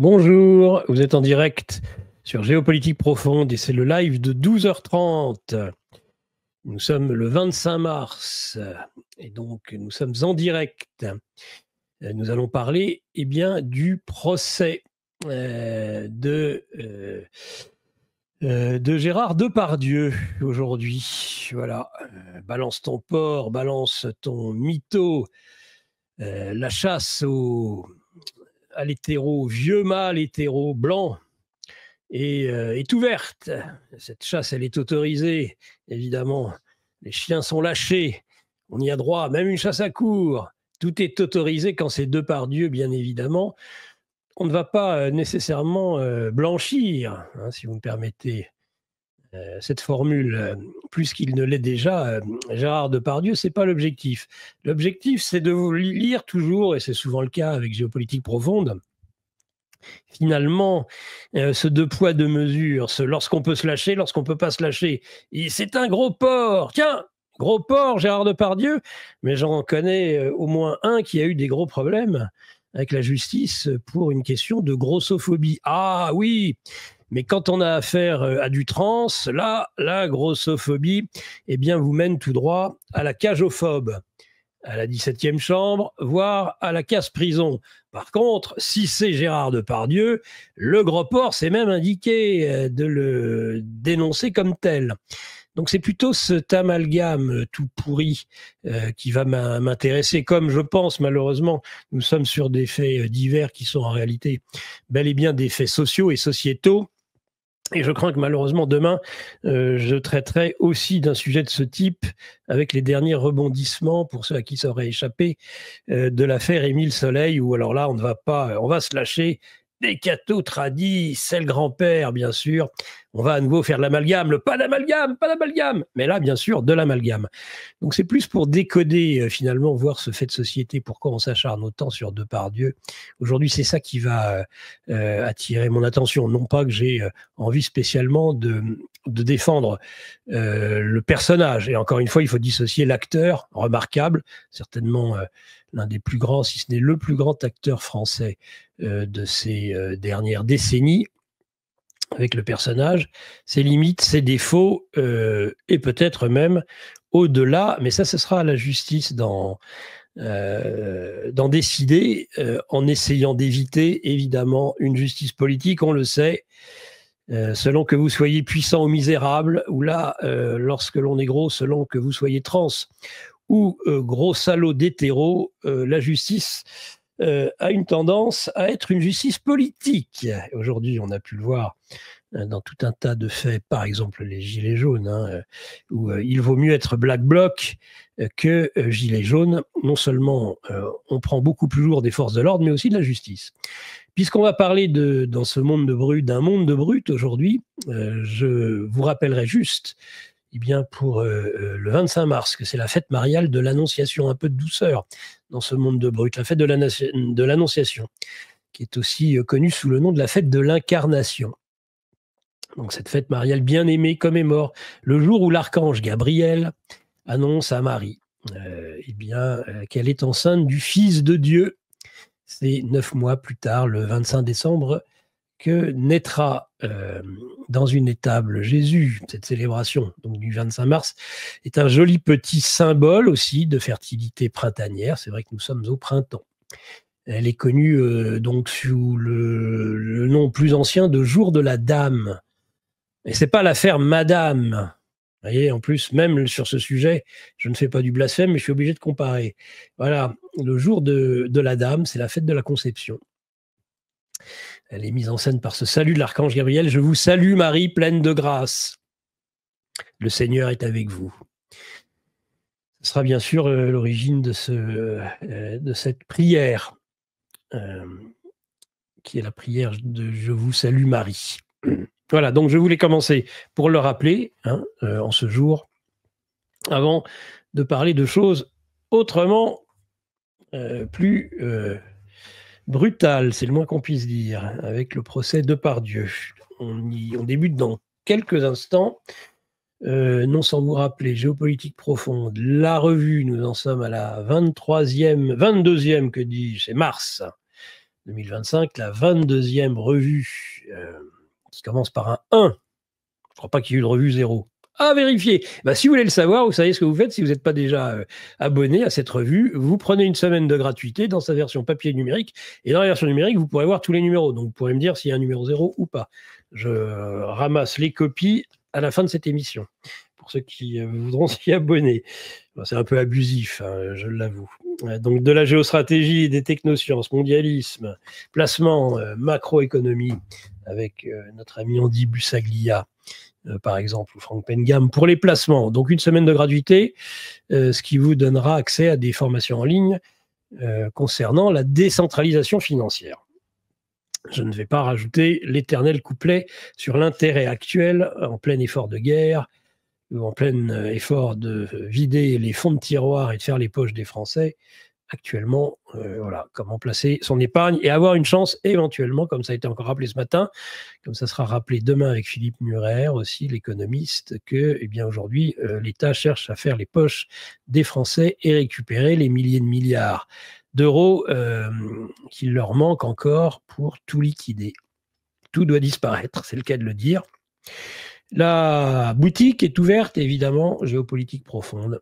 Bonjour, vous êtes en direct sur Géopolitique Profonde et c'est le live de 12h30. Nous sommes le 25 mars et donc nous sommes en direct. Nous allons parler du procès de Gérard Depardieu aujourd'hui. Voilà, balance ton porc, balance ton mytho, la chasse à l'hétéro, vieux mâle hétéro blanc est ouverte. Cette chasse, elle est autorisée, évidemment. Les chiens sont lâchés, on y a droit, même une chasse à courre. Tout est autorisé quand c'est Depardieu, bien évidemment. On ne va pas nécessairement blanchir, hein, si vous me permettez cette formule, plus qu'il ne l'est déjà. Gérard Depardieu, ce n'est pas l'objectif. L'objectif, c'est de vous lire toujours, et c'est souvent le cas avec Géopolitique Profonde, finalement, ce deux poids, deux mesures, lorsqu'on peut se lâcher, lorsqu'on ne peut pas se lâcher. Et c'est un gros porc. Tiens, gros porc, Gérard Depardieu. Mais j'en connais au moins un qui a eu des gros problèmes avec la justice pour une question de grossophobie. Ah oui, mais quand on a affaire à du trans, là, la grossophobie, vous mène tout droit à la cageophobe, à la 17e chambre, voire à la casse-prison. Par contre, si c'est Gérard Depardieu, le gros porc, c'est même indiqué de le dénoncer comme tel. Donc c'est plutôt cet amalgame tout pourri qui va m'intéresser. Comme je pense, malheureusement, nous sommes sur des faits divers qui sont en réalité bel et bien des faits sociaux et sociétaux. Et je crains que malheureusement demain, je traiterai aussi d'un sujet de ce type avec les derniers rebondissements, pour ceux à qui ça aurait échappé, de l'affaire Émile Soleil, où alors là, on va se lâcher des cathos tradis, c'est le grand-père, bien sûr. On va à nouveau faire de l'amalgame, pas d'amalgame, mais là, bien sûr, de l'amalgame. Donc c'est plus pour décoder, finalement, voir ce fait de société, pourquoi on s'acharne autant sur Depardieu. Aujourd'hui, c'est ça qui va attirer mon attention. Non pas que j'ai envie spécialement de défendre le personnage. Et encore une fois, il faut dissocier l'acteur, remarquable, certainement l'un des plus grands, si ce n'est le plus grand acteur français de ces dernières décennies, avec le personnage, ses limites, ses défauts, et peut-être même au-delà, mais ça, ce sera à la justice d'en décider, en essayant d'éviter, évidemment, une justice politique, on le sait, selon que vous soyez puissant ou misérable, ou là, lorsque l'on est gros, selon que vous soyez trans ou gros salaud d'hétéro, la justice a une tendance à être une justice politique. Aujourd'hui, on a pu le voir dans tout un tas de faits, par exemple les gilets jaunes, où il vaut mieux être Black Bloc que gilet jaune. Non seulement on prend beaucoup plus lourd des forces de l'ordre, mais aussi de la justice. Puisqu'on va parler dans ce monde de brut, d'un monde de brut aujourd'hui, je vous rappellerai juste, pour le 25 mars, que c'est la fête mariale de l'Annonciation, un peu de douceur dans ce monde de brut, la fête de l'Annonciation, qui est aussi connue sous le nom de la fête de l'Incarnation. Donc cette fête mariale bien aimée commémore le jour où l'archange Gabriel annonce à Marie qu'elle est enceinte du Fils de Dieu. C'est 9 mois plus tard, le 25 décembre, que naîtra dans une étable Jésus. Cette célébration donc, du 25 mars est un joli petit symbole aussi de fertilité printanière. C'est vrai que nous sommes au printemps. Elle est connue donc sous le nom plus ancien de Jour de la Dame. Et c'est pas l'affaire Madame. Vous voyez, en plus, même sur ce sujet, je ne fais pas du blasphème, mais je suis obligé de comparer. Voilà, le jour de la Dame, c'est la fête de la Conception. Elle est mise en scène par ce salut de l'archange Gabriel. Je vous salue Marie, pleine de grâce. Le Seigneur est avec vous. Ce sera bien sûr l'origine de cette prière, qui est la prière de Je vous salue Marie. Voilà, donc je voulais commencer pour le rappeler, en ce jour, avant de parler de choses autrement plus brutales, c'est le moins qu'on puisse dire, avec le procès Depardieu. On débute dans quelques instants, non sans vous rappeler, Géopolitique Profonde, la revue, nous en sommes à la 22e, que dis-je, c'est mars, 2025, la 22e revue qui commence par un 1. Je ne crois pas qu'il y ait eu de revue 0. À vérifier. Bah, si vous voulez le savoir, vous savez ce que vous faites. Si vous n'êtes pas déjà abonné à cette revue, vous prenez une semaine de gratuité dans sa version papier numérique. Et dans la version numérique, vous pourrez voir tous les numéros. Donc, vous pourrez me dire s'il y a un numéro 0 ou pas. Je ramasse les copies à la fin de cette émission, pour ceux qui voudront s'y abonner. Bon, c'est un peu abusif, hein, je l'avoue. Donc, de la géostratégie, des technosciences, mondialisme, placement, macroéconomie, avec notre ami Andy Bussaglia, par exemple, ou Franck Pengam, pour les placements. Donc, une semaine de gratuité, ce qui vous donnera accès à des formations en ligne concernant la décentralisation financière. Je ne vais pas rajouter l'éternel couplet sur l'intérêt actuel en plein effort de guerre ou en plein effort de vider les fonds de tiroir et de faire les poches des Français. Actuellement, voilà, comment placer son épargne et avoir une chance éventuellement, comme ça a été encore rappelé ce matin, comme ça sera rappelé demain avec Philippe Murer aussi, l'économiste, que eh bien aujourd'hui, l'État cherche à faire les poches des Français et récupérer les milliers de milliards d'euros qu'il leur manque encore pour tout liquider. Tout doit disparaître, c'est le cas de le dire. La boutique est ouverte, évidemment, géopolitique profonde.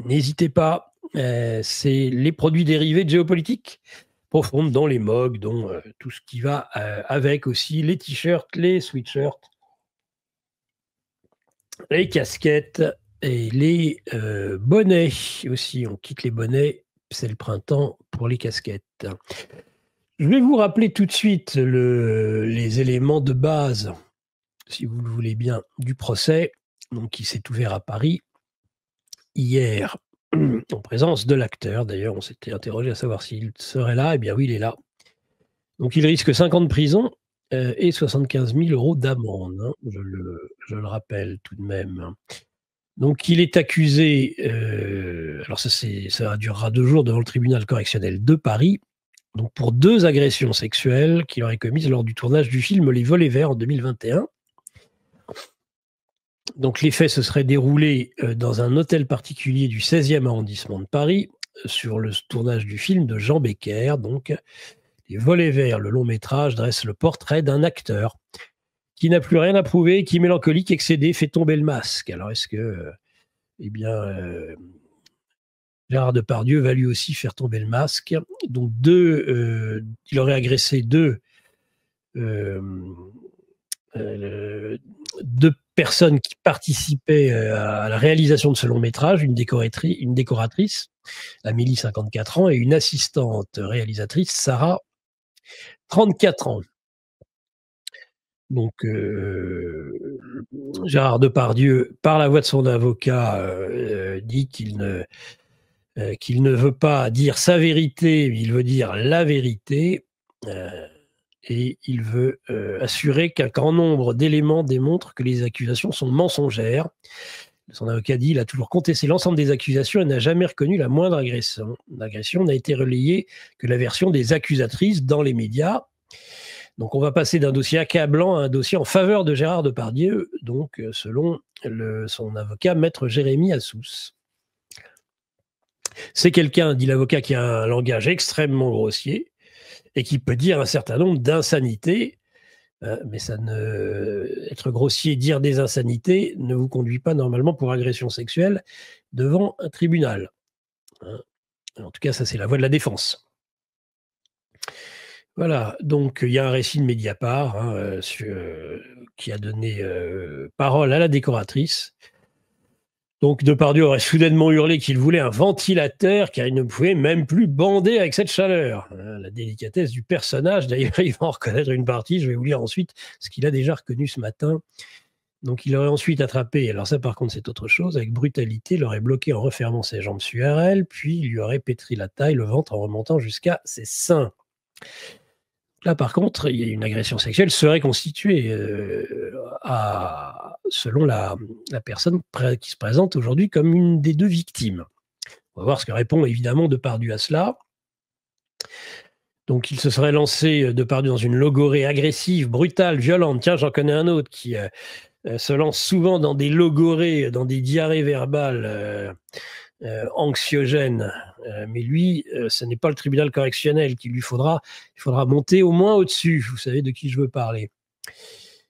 N'hésitez pas. C'est les produits dérivés de géopolitique profonde, dont les mugs, dont tout ce qui va avec aussi, les t-shirts, les sweatshirts, les casquettes et les bonnets aussi. On quitte les bonnets, c'est le printemps pour les casquettes. Je vais vous rappeler tout de suite les éléments de base, si vous le voulez bien, du procès donc, qui s'est ouvert à Paris hier, en présence de l'acteur. D'ailleurs, on s'était interrogé à savoir s'il serait là. Eh bien oui, il est là. Donc, il risque 5 ans de prison et 75 000 euros d'amende, hein, je le rappelle tout de même. Donc, il est accusé, alors ça durera 2 jours devant le tribunal correctionnel de Paris, donc pour 2 agressions sexuelles qu'il aurait commises lors du tournage du film Les Volets Verts en 2021. Donc les faits se seraient déroulés dans un hôtel particulier du 16e arrondissement de Paris, sur le tournage du film de Jean Becker. Donc, Les Volets Verts, le long métrage, dresse le portrait d'un acteur qui n'a plus rien à prouver, qui, mélancolique, excédé, fait tomber le masque. Alors est-ce que, Gérard Depardieu va lui aussi faire tomber le masque? Donc il aurait agressé 2 personnes qui participaient à la réalisation de ce long métrage, une décoratrice, Amélie, 54 ans, et une assistante réalisatrice, Sarah, 34 ans. Donc, Gérard Depardieu, par la voix de son avocat, dit qu'il ne veut pas dire sa vérité, mais il veut dire la vérité. Et il veut assurer qu'un grand nombre d'éléments démontrent que les accusations sont mensongères. Son avocat dit qu'il a toujours contesté l'ensemble des accusations et n'a jamais reconnu la moindre agression. L'agression n'a été relayée que la version des accusatrices dans les médias. Donc on va passer d'un dossier accablant à un dossier en faveur de Gérard Depardieu, donc selon son avocat, maître Jérémy Assous. C'est quelqu'un, dit l'avocat, qui a un langage extrêmement grossier et qui peut dire un certain nombre d'insanités, mais être grossier, dire des insanités, ne vous conduit pas normalement pour agression sexuelle devant un tribunal. En tout cas, ça c'est la voie de la défense. Voilà, donc il y a un récit de Mediapart qui a donné parole à la décoratrice. Donc Depardieu aurait soudainement hurlé qu'il voulait un ventilateur car il ne pouvait même plus bander avec cette chaleur. La délicatesse du personnage, d'ailleurs il va en reconnaître une partie, je vais vous lire ensuite ce qu'il a déjà reconnu ce matin. Donc il aurait ensuite attrapé, alors ça par contre c'est autre chose, avec brutalité, il aurait bloqué en refermant ses jambes sur elle, puis il lui aurait pétri la taille, le ventre en remontant jusqu'à ses seins. Là, par contre, il y a une agression sexuelle serait constituée selon la personne qui se présente aujourd'hui comme une des 2 victimes. On va voir ce que répond évidemment Depardieu à cela. Donc, il se serait lancé, Depardieu, dans une logorrhée agressive, brutale, violente. Tiens, j'en connais un autre qui se lance souvent dans des logorrhées, dans des diarrhées verbales anxiogène. Mais lui, ce n'est pas le tribunal correctionnel qu'il lui faudra. Il faudra monter au moins au-dessus. Vous savez de qui je veux parler.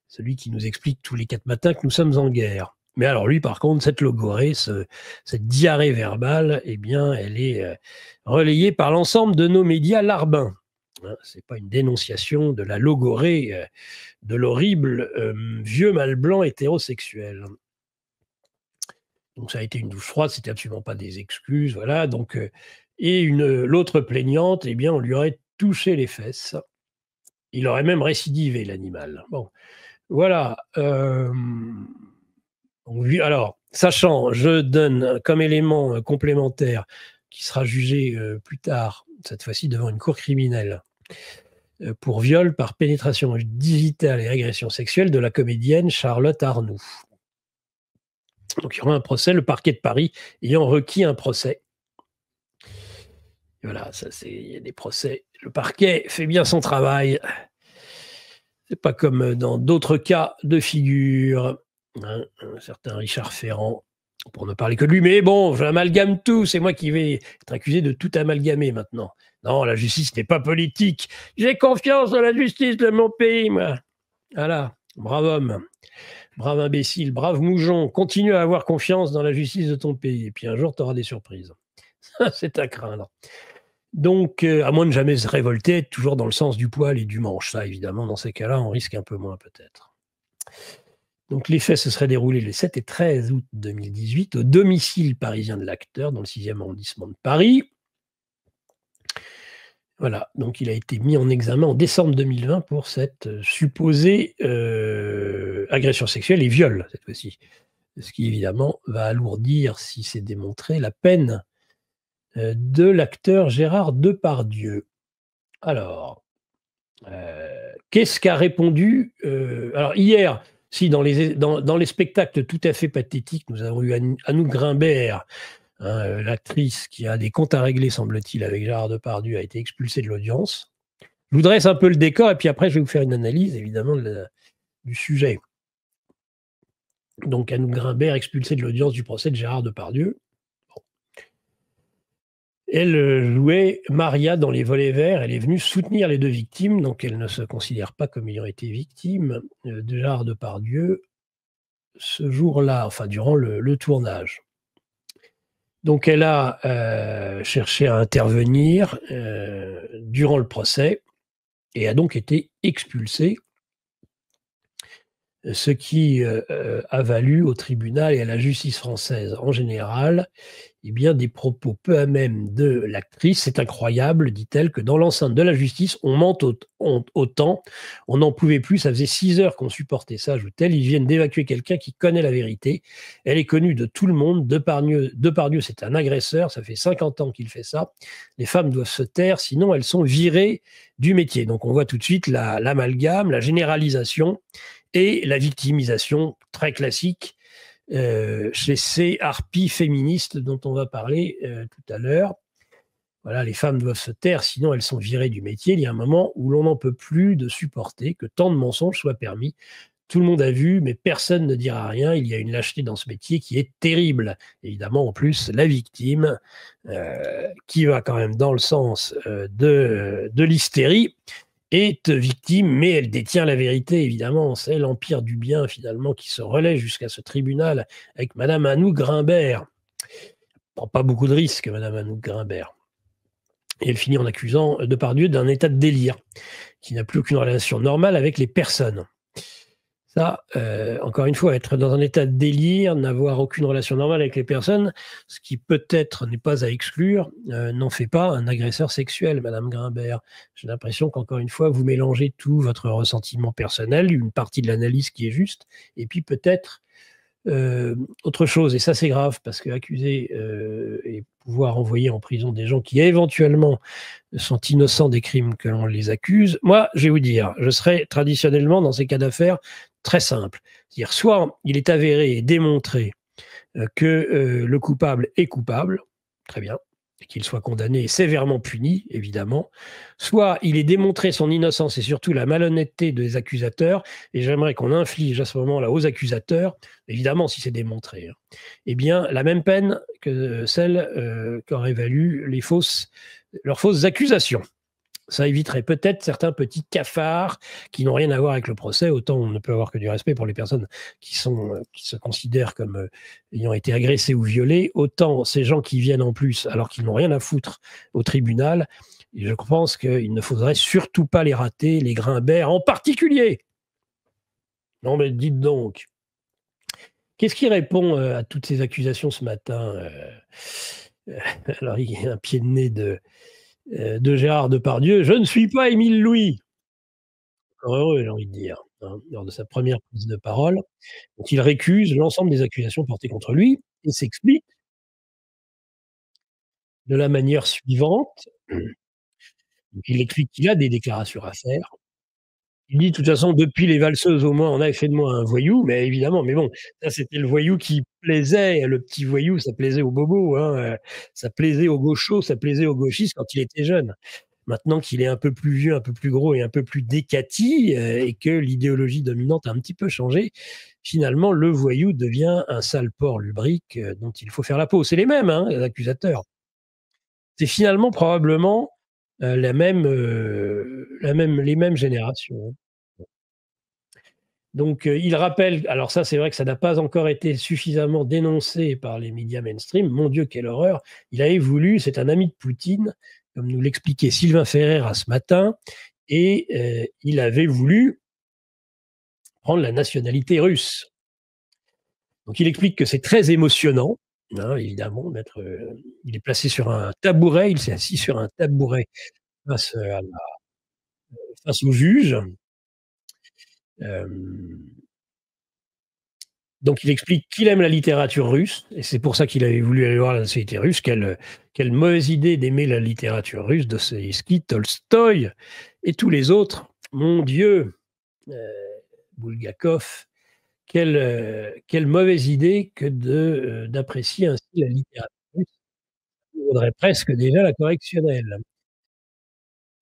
Celui qui nous explique tous les 4 matins que nous sommes en guerre. Mais alors lui, par contre, cette logorée, cette diarrhée verbale, eh bien, elle est relayée par l'ensemble de nos médias larbins. Hein, ce n'est pas une dénonciation de la logorée, de l'horrible vieux mâle blanc hétérosexuel. Donc ça a été une douche froide, c'était absolument pas des excuses, voilà. Donc et l'autre plaignante, eh bien, on lui aurait touché les fesses. Il aurait même récidivé, l'animal. Bon, voilà. Alors, sachant, je donne comme élément complémentaire qui sera jugé plus tard, cette fois-ci devant une cour criminelle, pour viol par pénétration digitale et agression sexuelle de la comédienne Charlotte Arnoux. Donc il y aura un procès, le parquet de Paris ayant requis un procès. Et voilà, il y a des procès. Le parquet fait bien son travail. C'est pas comme dans d'autres cas de figure. Hein, un certain Richard Ferrand, pour ne parler que de lui. Mais bon, j'amalgame tout. C'est moi qui vais être accusé de tout amalgamer maintenant. Non, la justice n'est pas politique. J'ai confiance dans la justice de mon pays, moi. Voilà, brave homme. Brave imbécile, brave moujon, continue à avoir confiance dans la justice de ton pays. Et puis un jour, tu auras des surprises. C'est à craindre. Donc, à moins de jamais se révolter, être toujours dans le sens du poil et du manche. Ça, évidemment, dans ces cas-là, on risque un peu moins peut-être. Donc, les faits se seraient déroulés les 7 et 13 août 2018 au domicile parisien de l'acteur, dans le 6e arrondissement de Paris. Voilà, donc il a été mis en examen en décembre 2020 pour cette supposée agression sexuelle et viol, cette fois-ci. Ce qui, évidemment, va alourdir, si c'est démontré, la peine de l'acteur Gérard Depardieu. Alors, qu'est-ce qu'a répondu alors, hier, si dans les spectacles tout à fait pathétiques, nous avons eu Anouk Grimbert, l'actrice qui a des comptes à régler, semble-t-il, avec Gérard Depardieu, a été expulsée de l'audience. Je vous dresse un peu le décor et puis après, je vais vous faire une analyse, évidemment, du sujet. Donc, Anouk Grimbert expulsée de l'audience du procès de Gérard Depardieu. Bon. Elle jouait Maria dans Les Volets Verts. Elle est venue soutenir les 2 victimes, donc elle ne se considère pas comme ayant été victime de Gérard Depardieu ce jour-là, enfin durant le tournage. Donc elle a cherché à intervenir durant le procès et a donc été expulsée, ce qui a valu au tribunal et à la justice française en général bien, des propos peu à même de l'actrice. C'est incroyable, dit-elle, que dans l'enceinte de la justice, on mente autant. On n'en pouvait plus. Ça faisait 6 heures qu'on supportait ça, ajoute-t-elle. Ils viennent d'évacuer quelqu'un qui connaît la vérité. Elle est connue de tout le monde. Depardieu, c'est un agresseur. Ça fait 50 ans qu'il fait ça. Les femmes doivent se taire, sinon elles sont virées du métier. Donc on voit tout de suite l'amalgame, la généralisation et la victimisation très classique chez ces harpies féministes dont on va parler tout à l'heure. Voilà, les femmes doivent se taire, sinon elles sont virées du métier. Il y a un moment où l'on n'en peut plus de supporter que tant de mensonges soient permis. Tout le monde a vu, mais personne ne dira rien. Il y a une lâcheté dans ce métier qui est terrible. Évidemment, en plus, la victime, qui va quand même dans le sens de l'hystérie, est victime, mais elle détient la vérité, évidemment. C'est l'empire du bien, finalement, qui se relaie jusqu'à ce tribunal avec Madame Anouk Grimbert. Elle ne prend pas beaucoup de risques, Madame Anouk Grimbert. Et elle finit en accusant Depardieu d'un état de délire, qui n'a plus aucune relation normale avec les personnes. Ça, encore une fois, être dans un état de délire, n'avoir aucune relation normale avec les personnes, ce qui peut-être n'est pas à exclure, n'en fait pas un agresseur sexuel, Madame Grimbert. J'ai l'impression qu'encore une fois, vous mélangez tout votre ressentiment personnel, une partie de l'analyse qui est juste, et puis peut-être autre chose. Et ça, c'est grave, parce qu'accuser et pouvoir envoyer en prison des gens qui éventuellement sont innocents des crimes que l'on les accuse, moi, je vais vous dire, je serais traditionnellement dans ces cas d'affaires très simple. C'est-à-dire, soit il est avéré et démontré que le coupable est coupable, très bien, qu'il soit condamné et sévèrement puni, évidemment, soit il est démontré son innocence et surtout la malhonnêteté des accusateurs, et j'aimerais qu'on inflige à ce moment-là aux accusateurs, évidemment si c'est démontré, hein, eh bien la même peine que celle qu'auraient valu leurs fausses accusations. Ça éviterait peut-être certains petits cafards qui n'ont rien à voir avec le procès. Autant on ne peut avoir que du respect pour les personnes qui se considèrent comme ayant été agressées ou violées, autant ces gens qui viennent en plus alors qu'ils n'ont rien à foutre au tribunal, et je pense qu'il ne faudrait surtout pas les rater, les Grimbert en particulier. Non mais dites donc, qu'est-ce qui répond à toutes ces accusations ce matin alors il y a un pied de nez de Gérard Depardieu. Je ne suis pas Émile Louis. Encore heureux, j'ai envie de dire, hein, lors de sa première prise de parole. Donc il récuse l'ensemble des accusations portées contre lui et s'explique de la manière suivante. Donc il explique qu'il a des déclarations à faire. Il dit: «De toute façon, depuis les valseuses, au moins, on avait fait de moi un voyou», mais évidemment, mais bon, ça, c'était le voyou qui plaisait, le petit voyou, ça plaisait aux bobos, hein, ça plaisait aux gauchos, ça plaisait aux gauchistes quand il était jeune. Maintenant qu'il est un peu plus vieux, un peu plus gros et un peu plus décati, et que l'idéologie dominante a un petit peu changé, finalement, le voyou devient un sale porc lubrique, dont il faut faire la peau. C'est les mêmes, hein, les accusateurs. C'est finalement probablement, les mêmes générations, hein. Donc, il rappelle, alors ça, c'est vrai que ça n'a pas encore été suffisamment dénoncé par les médias mainstream. Mon Dieu, quelle horreur! Il avait voulu, c'est un ami de Poutine, comme nous l'expliquait Sylvain Ferrer ce matin, et il avait voulu prendre la nationalité russe. Donc il explique que c'est très émotionnant, hein, évidemment, il est placé sur un tabouret, il s'est assis sur un tabouret face, face au juge. Hem Donc il explique qu'il aime la littérature russe et c'est pour ça qu'il avait voulu aller voir la nationalité russe. Quelle mauvaise idée d'aimer la littérature russe, Dostoïevski, Tolstoï et tous les autres. Mon Dieu, heu, Bulgakov, quelle mauvaise idée que d'apprécier ainsi la littérature russe. Il vaudrait presque déjà la correctionnelle.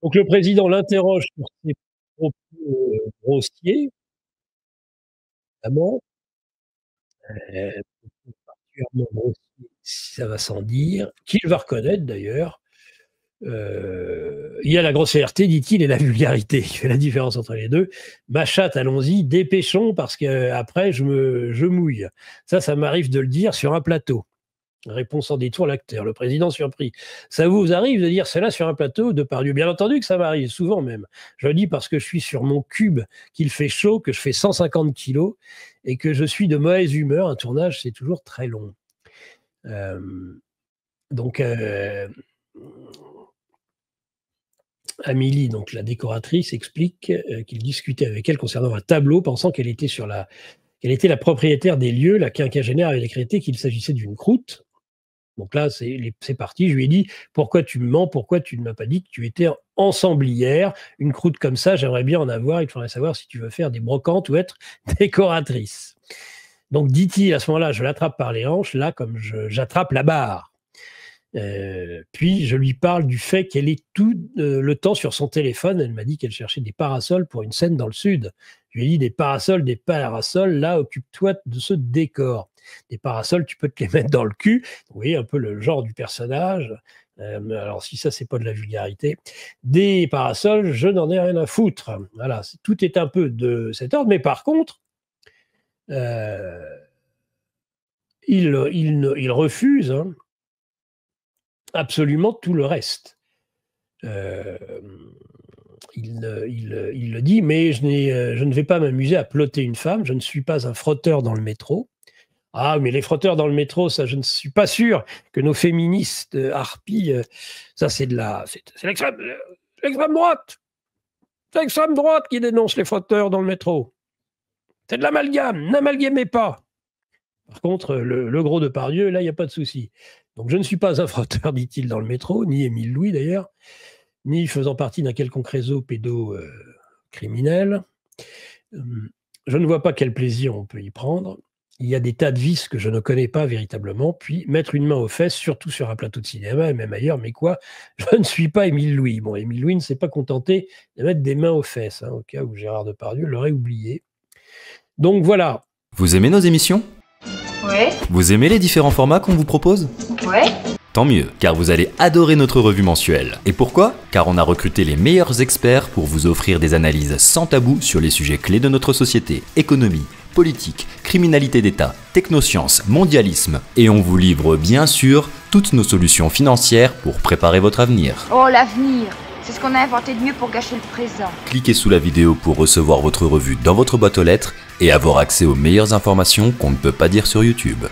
Donc le président l'interroge sur ses propos, grossiers, notamment, heu, particulièrement grossiers, ça va sans dire, qu'il va reconnaître d'ailleurs. Il y a la grossièreté, dit-il, et la vulgarité. Il fait la différence entre les 2. Ma chatte, allons-y, dépêchons parce qu'après je mouille. Ça m'arrive de le dire sur un plateau. Répond sans détour l'acteur, le président surpris. Ça vous arrive de dire cela sur un plateau, Depardieu? Bien entendu que ça m'arrive, souvent même. Je le dis parce que je suis sur mon cube, qu'il fait chaud, que je fais 150 kilos et que je suis de mauvaise humeur. Un tournage, c'est toujours très long. Hem, donc Amélie, donc la décoratrice, explique, qu'il discutait avec elle concernant un tableau, pensant qu'elle était la propriétaire des lieux. La quinquagénaire avait décrété qu'il s'agissait d'une croûte. Donc là, c'est parti. Je lui ai dit: «Pourquoi tu me mens? Pourquoi tu ne m'as pas dit que tu étais ensemblière? Une croûte comme ça, j'aimerais bien en avoir. Il faudrait savoir si tu veux faire des brocantes ou être décoratrice». Donc dit-il à ce moment-là, je l'attrape par les hanches, là, comme j'attrape la barre. Puis je lui parle du fait qu'elle est tout le temps sur son téléphone. Elle m'a dit qu'elle cherchait des parasols pour une scène dans le sud. Je lui ai dit: des parasols, là, occupe-toi de ce décor. Des parasols, tu peux te les mettre dans le cul. Vous voyez un peu le genre du personnage. Alors si ça, c'est pas de la vulgarité. Des parasols, je n'en ai rien à foutre. Voilà, tout est un peu de cet ordre. Mais par contre, euh, il refuse, hein, absolument tout le reste. Hem, il le dit: «Mais je ne vais pas m'amuser à ploter une femme, je ne suis pas un frotteur dans le métro». Ah, mais les frotteurs dans le métro, ça, je ne suis pas sûr que nos féministes, harpies, ça, c'est l'extrême droite! C'est l'extrême droite qui dénonce les frotteurs dans le métro. C'est de l'amalgame, n'amalgamez pas! Par contre, le gros Depardieu, là, il y a pas de souci. Donc je ne suis pas un frotteur, dit-il dans le métro, ni Émile Louis d'ailleurs, ni faisant partie d'un quelconque réseau criminel. Je ne vois pas quel plaisir on peut y prendre. il y a des tas de vices que je ne connais pas véritablement, puis mettre une main aux fesses, surtout sur un plateau de cinéma et même ailleurs, mais quoi, je ne suis pas Émile Louis. Bon, Émile Louis ne s'est pas contenté de mettre des mains aux fesses, hein, au cas où Gérard Depardieu l'aurait oublié. Donc voilà. Vous aimez nos émissions ? Ouais. Vous aimez les différents formats qu'on vous propose ? Ouais. Tant mieux, car vous allez adorer notre revue mensuelle. Et pourquoi ? Car on a recruté les meilleurs experts pour vous offrir des analyses sans tabou sur les sujets clés de notre société, économie, politique, criminalité d'État, technosciences, mondialisme. Et on vous livre bien sûr toutes nos solutions financières pour préparer votre avenir. Oh, l'avenir, c'est ce qu'on a inventé de mieux pour gâcher le présent. Cliquez sous la vidéo pour recevoir votre revue dans votre boîte aux lettres et avoir accès aux meilleures informations qu'on ne peut pas dire sur YouTube.